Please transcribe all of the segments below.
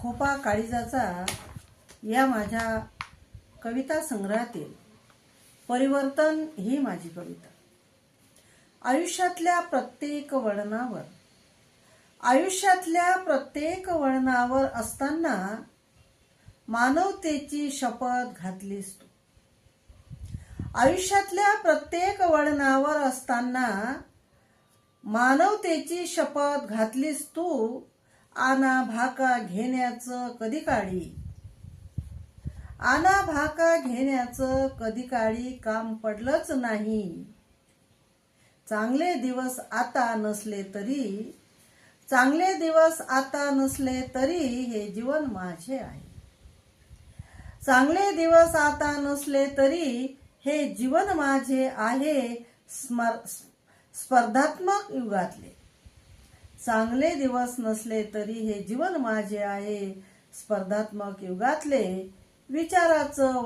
खोपा काळीजाचा या माझ्या कविता संग्रहातील परिवर्तन ही माझी कविता. आयुष्यातल्या प्रत्येक वळणावर असताना मानवतेची शपथ घातलीस तू. आयुष्यातल्या प्रत्येक वळणावर असताना मानवतेची शपथ घातलीस तू. आना भाका घेण्याचं कधी काळी काम पडलंच नाही. चांगले दिवस आता नसले तरी हे जीवन माझे आहे. चांगले दिवस आता नसले तरी हे जीवन माझे आहे. स्पर्धात्मक युगातले चांगले दिवस नसले तरी हे जीवन माझे आहे. स्पर्धात्मक युगातले विचाराचं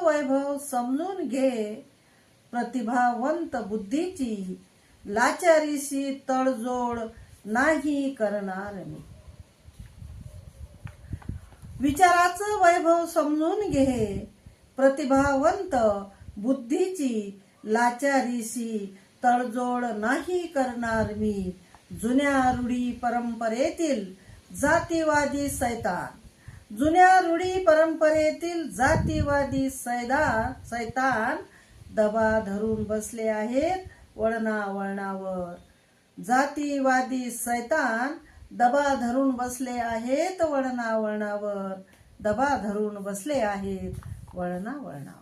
वैभव समजून घे. प्रतिभावंत बुद्धीची लाचारीशी तडजोड नाही करणार मी. विचाराचं वैभव समजून घे. प्रतिभावंत बुद्धीची लाचारीशी तडजोड नाही करणार मी. जुन्या रूढी परंपरेतील जातीवादी सैतान दबा धरून बसले आहेत वळणावळणावर. जातीवादी सैतान दबा धरून बसले आहेत वळणावळणावर.